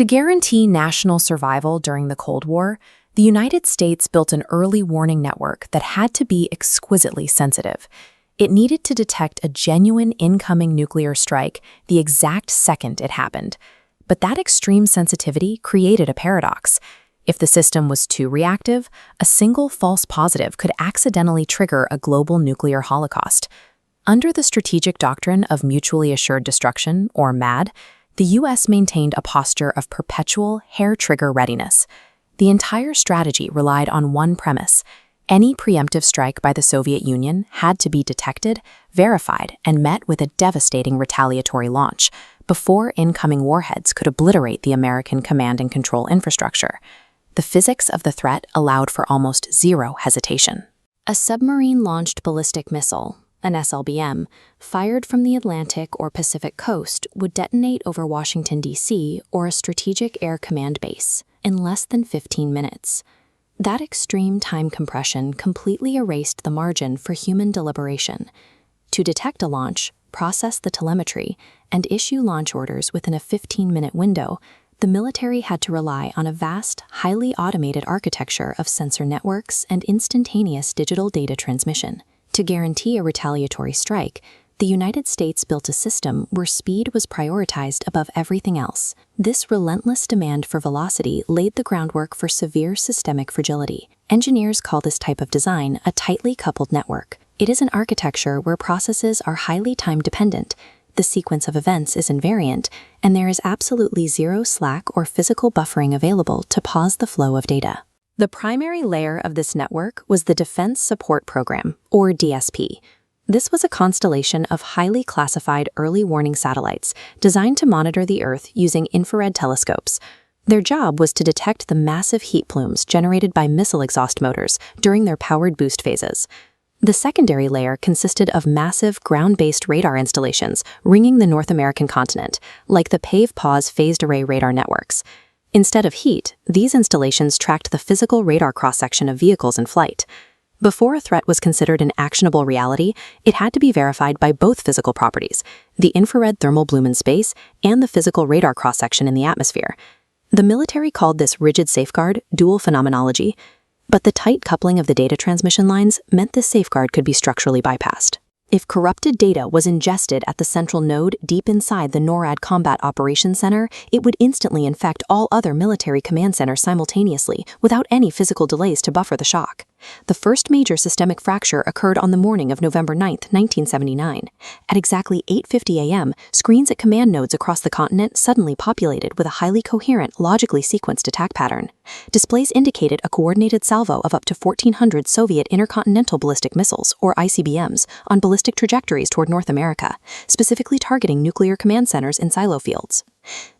To guarantee national survival during the Cold War, the United States built an early warning network that had to be exquisitely sensitive. It needed to detect a genuine incoming nuclear strike the exact second it happened. But that extreme sensitivity created a paradox. If the system was too reactive, a single false positive could accidentally trigger a global nuclear holocaust. Under the strategic doctrine of mutually assured destruction, or MAD, the U.S. maintained a posture of perpetual hair-trigger readiness. The entire strategy relied on one premise: any preemptive strike by the Soviet Union had to be detected, verified, and met with a devastating retaliatory launch before incoming warheads could obliterate the American command and control infrastructure. The physics of the threat allowed for almost zero hesitation. A submarine-launched ballistic missile, an SLBM, fired from the Atlantic or Pacific coast would detonate over Washington, D.C. or a strategic air command base in less than 15 minutes. That extreme time compression completely erased the margin for human deliberation. To detect a launch, process the telemetry, and issue launch orders within a 15-minute window, the military had to rely on a vast, highly automated architecture of sensor networks and instantaneous digital data transmission. To guarantee a retaliatory strike, the United States built a system where speed was prioritized above everything else. This relentless demand for velocity laid the groundwork for severe systemic fragility. Engineers call this type of design a tightly coupled network. It is an architecture where processes are highly time-dependent, the sequence of events is invariant, and there is absolutely zero slack or physical buffering available to pause the flow of data. The primary layer of this network was the Defense Support Program, or DSP. This was a constellation of highly classified early warning satellites designed to monitor the Earth using infrared telescopes. Their job was to detect the massive heat plumes generated by missile exhaust motors during their powered boost phases. The secondary layer consisted of massive ground-based radar installations ringing the North American continent, like the PAVE-PAWS phased array radar networks. Instead of heat, these installations tracked the physical radar cross-section of vehicles in flight. Before a threat was considered an actionable reality, it had to be verified by both physical properties, the infrared thermal bloom in space and the physical radar cross-section in the atmosphere. The military called this rigid safeguard dual phenomenology, but the tight coupling of the data transmission lines meant this safeguard could be structurally bypassed. If corrupted data was ingested at the central node deep inside the NORAD Combat Operations Center, it would instantly infect all other military command centers simultaneously without any physical delays to buffer the shock. The first major systemic fracture occurred on the morning of November 9, 1979. At exactly 8:50 a.m., screens at command nodes across the continent suddenly populated with a highly coherent, logically sequenced attack pattern. Displays indicated a coordinated salvo of up to 1,400 Soviet intercontinental ballistic missiles, or ICBMs, on ballistic trajectories toward North America, specifically targeting nuclear command centers in silo fields.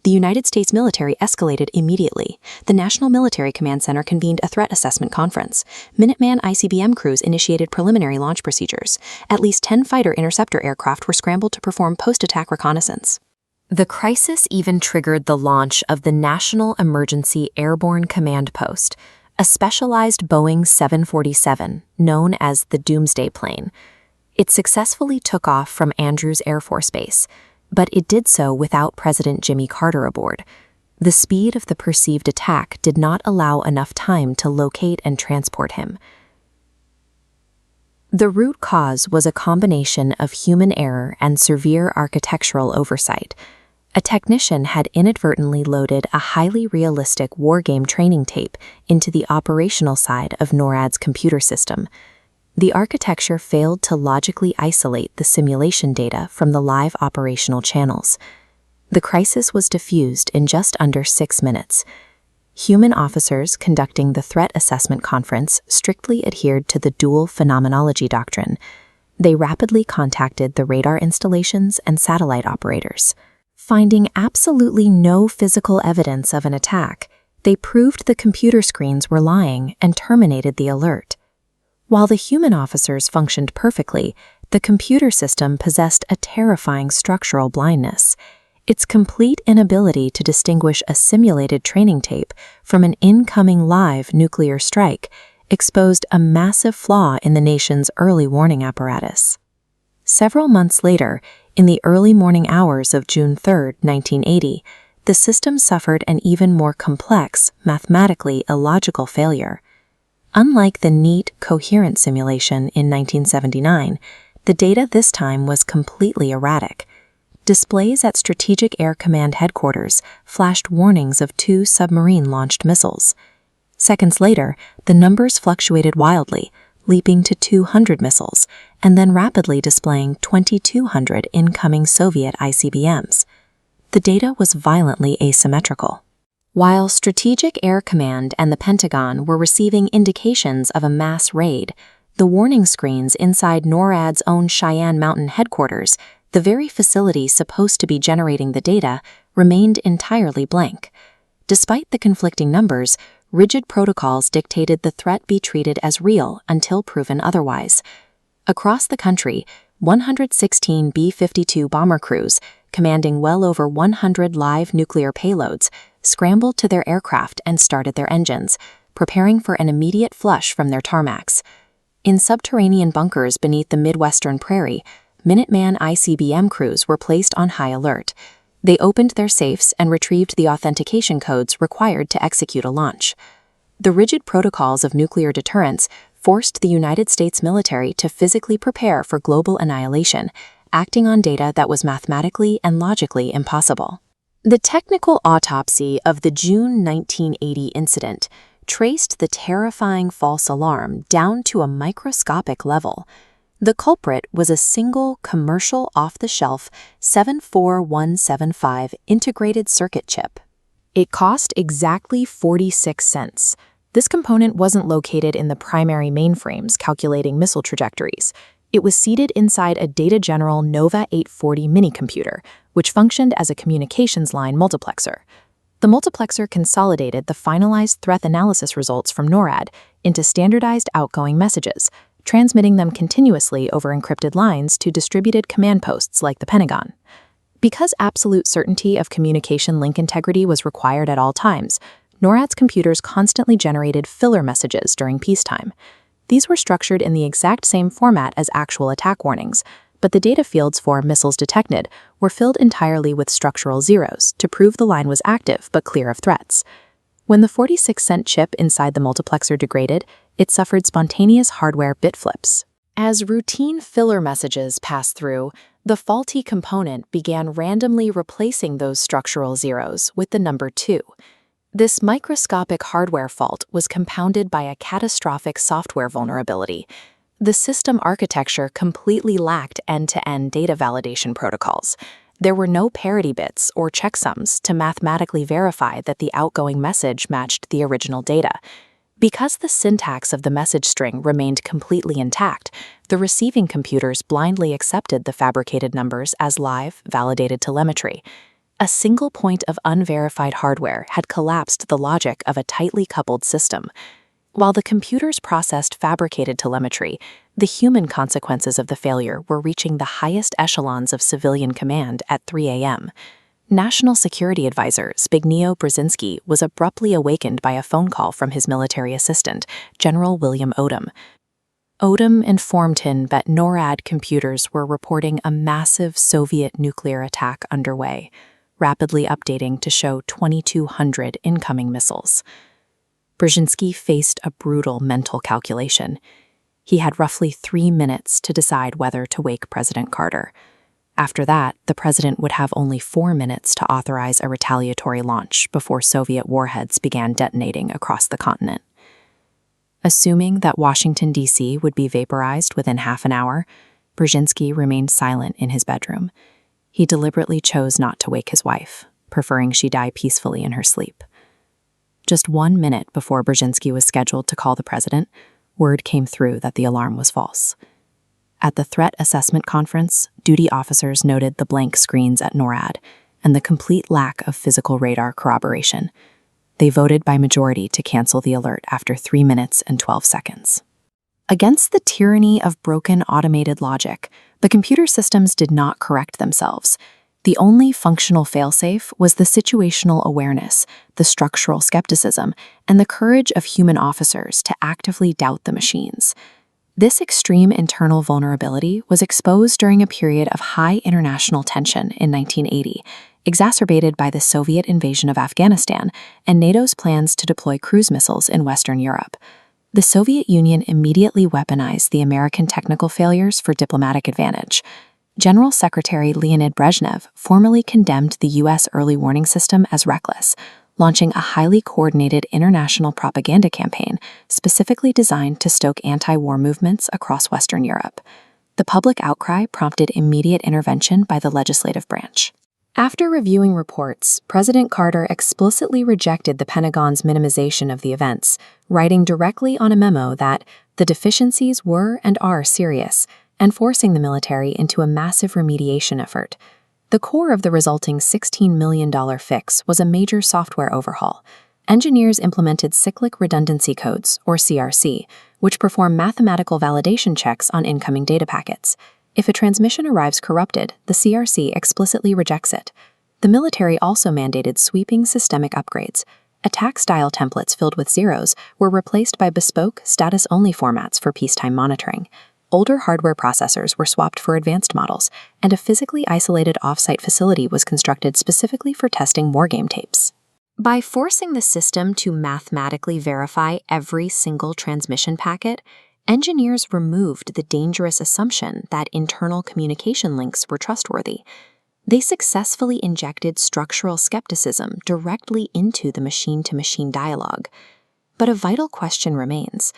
The United States military escalated immediately. The National Military Command Center convened a threat assessment conference. Minuteman ICBM crews initiated preliminary launch procedures. At least 10 fighter interceptor aircraft were scrambled to perform post-attack reconnaissance. The crisis even triggered the launch of the National Emergency Airborne Command Post, a specialized Boeing 747 known as the Doomsday Plane. It successfully took off from Andrews Air Force Base, but it did so without President Jimmy Carter aboard. The speed of the perceived attack did not allow enough time to locate and transport him. The root cause was a combination of human error and severe architectural oversight. A technician had inadvertently loaded a highly realistic wargame training tape into the operational side of NORAD's computer system. The architecture failed to logically isolate the simulation data from the live operational channels. The crisis was diffused in just under 6 minutes. Human officers conducting the threat assessment conference strictly adhered to the dual phenomenology doctrine. They rapidly contacted the radar installations and satellite operators. Finding absolutely no physical evidence of an attack, they proved the computer screens were lying and terminated the alert. While the human officers functioned perfectly, the computer system possessed a terrifying structural blindness. Its complete inability to distinguish a simulated training tape from an incoming live nuclear strike exposed a massive flaw in the nation's early warning apparatus. Several months later, in the early morning hours of June 3, 1980, the system suffered an even more complex, mathematically illogical failure. Unlike the neat, coherent simulation in 1979, the data this time was completely erratic. Displays at Strategic Air Command headquarters flashed warnings of 2 submarine-launched missiles. Seconds later, the numbers fluctuated wildly, leaping to 200 missiles, and then rapidly displaying 2,200 incoming Soviet ICBMs. The data was violently asymmetrical. While Strategic Air Command and the Pentagon were receiving indications of a mass raid, the warning screens inside NORAD's own Cheyenne Mountain headquarters, the very facility supposed to be generating the data, remained entirely blank. Despite the conflicting numbers, rigid protocols dictated the threat be treated as real until proven otherwise. Across the country, 116 B-52 bomber crews, commanding well over 100 live nuclear payloads, scrambled to their aircraft and started their engines, preparing for an immediate flush from their tarmacs. In subterranean bunkers beneath the Midwestern prairie, Minuteman ICBM crews were placed on high alert. They opened their safes and retrieved the authentication codes required to execute a launch. The rigid protocols of nuclear deterrence forced the United States military to physically prepare for global annihilation, acting on data that was mathematically and logically impossible. The technical autopsy of the June 1980 incident traced the terrifying false alarm down to a microscopic level. The culprit was a single commercial off-the-shelf 74175 integrated circuit chip. It cost exactly 46 cents. This component wasn't located in the primary mainframes calculating missile trajectories. It was seated inside a Data General Nova 840 minicomputer, which functioned as a communications line multiplexer. The multiplexer consolidated the finalized threat analysis results from NORAD into standardized outgoing messages, transmitting them continuously over encrypted lines to distributed command posts like the Pentagon. Because absolute certainty of communication link integrity was required at all times, NORAD's computers constantly generated filler messages during peacetime. These were structured in the exact same format as actual attack warnings, but the data fields for missiles detected were filled entirely with structural zeros to prove the line was active but clear of threats. When the 46-cent chip inside the multiplexer degraded, it suffered spontaneous hardware bit flips. As routine filler messages passed through, the faulty component began randomly replacing those structural zeros with the number 2. This microscopic hardware fault was compounded by a catastrophic software vulnerability. The system architecture completely lacked end-to-end data validation protocols. There were no parity bits or checksums to mathematically verify that the outgoing message matched the original data. Because the syntax of the message string remained completely intact, the receiving computers blindly accepted the fabricated numbers as live, validated telemetry. A single point of unverified hardware had collapsed the logic of a tightly coupled system. While the computers processed fabricated telemetry, the human consequences of the failure were reaching the highest echelons of civilian command at 3 a.m. National Security Advisor Zbigniew Brzezinski was abruptly awakened by a phone call from his military assistant, General William Odom. Odom informed him that NORAD computers were reporting a massive Soviet nuclear attack underway, rapidly updating to show 2,200 incoming missiles. Brzezinski faced a brutal mental calculation. He had roughly 3 minutes to decide whether to wake President Carter. After that, the president would have only 4 minutes to authorize a retaliatory launch before Soviet warheads began detonating across the continent. Assuming that Washington, D.C. would be vaporized within half an hour, Brzezinski remained silent in his bedroom. He deliberately chose not to wake his wife, preferring she die peacefully in her sleep. Just 1 minute before Brzezinski was scheduled to call the president, word came through that the alarm was false. At the Threat Assessment Conference, duty officers noted the blank screens at NORAD and the complete lack of physical radar corroboration. They voted by majority to cancel the alert after 3 minutes and 12 seconds. Against the tyranny of broken automated logic, the computer systems did not correct themselves. The only functional failsafe was the situational awareness, the structural skepticism, and the courage of human officers to actively doubt the machines. This extreme internal vulnerability was exposed during a period of high international tension in 1980, exacerbated by the Soviet invasion of Afghanistan and NATO's plans to deploy cruise missiles in Western Europe. The Soviet Union immediately weaponized the American technical failures for diplomatic advantage. General Secretary Leonid Brezhnev formally condemned the U.S. early warning system as reckless, launching a highly coordinated international propaganda campaign specifically designed to stoke anti-war movements across Western Europe. The public outcry prompted immediate intervention by the legislative branch. After reviewing reports, President Carter explicitly rejected the Pentagon's minimization of the events, writing directly on a memo that the deficiencies were and are serious, and forcing the military into a massive remediation effort. The core of the resulting $16 million fix was a major software overhaul. Engineers implemented cyclic redundancy codes, or CRC, which perform mathematical validation checks on incoming data packets. If a transmission arrives corrupted, the CRC explicitly rejects it. The military also mandated sweeping systemic upgrades. Attack-style templates filled with zeros were replaced by bespoke, status-only formats for peacetime monitoring. Older hardware processors were swapped for advanced models, and a physically isolated off-site facility was constructed specifically for testing wargame tapes. By forcing the system to mathematically verify every single transmission packet, engineers removed the dangerous assumption that internal communication links were trustworthy. They successfully injected structural skepticism directly into the machine-to-machine dialogue. But a vital question remains.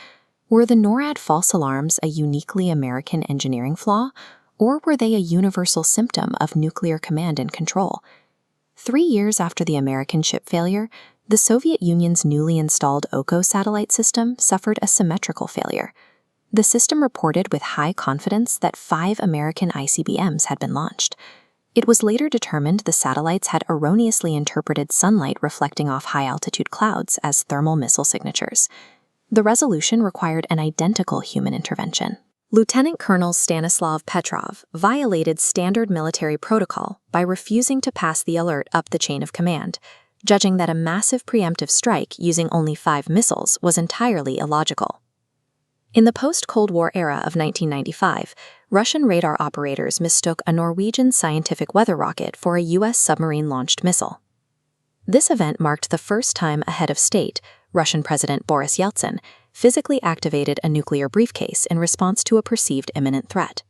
Were the NORAD false alarms a uniquely American engineering flaw, or were they a universal symptom of nuclear command and control? 3 years after the American ship failure, the Soviet Union's newly installed OCO satellite system suffered a symmetrical failure. The system reported with high confidence that 5 American ICBMs had been launched. It was later determined the satellites had erroneously interpreted sunlight reflecting off high-altitude clouds as thermal missile signatures. The resolution required an identical human intervention. Lieutenant Colonel Stanislav Petrov violated standard military protocol by refusing to pass the alert up the chain of command, judging that a massive preemptive strike using only 5 missiles was entirely illogical. In the post-Cold War era of 1995, Russian radar operators mistook a Norwegian scientific weather rocket for a U.S. submarine-launched missile. This event marked the first time a head of state, Russian President Boris Yeltsin, physically activated a nuclear briefcase in response to a perceived imminent threat.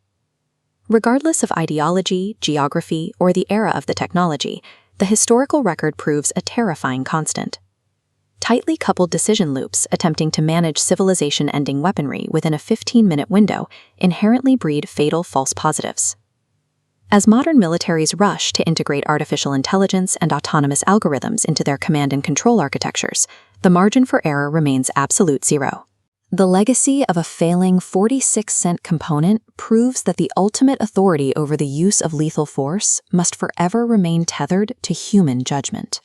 Regardless of ideology, geography, or the era of the technology, the historical record proves a terrifying constant. Tightly coupled decision loops attempting to manage civilization-ending weaponry within a 15-minute window inherently breed fatal false positives. As modern militaries rush to integrate artificial intelligence and autonomous algorithms into their command and control architectures, the margin for error remains absolute zero. The legacy of a failing 46-cent component proves that the ultimate authority over the use of lethal force must forever remain tethered to human judgment.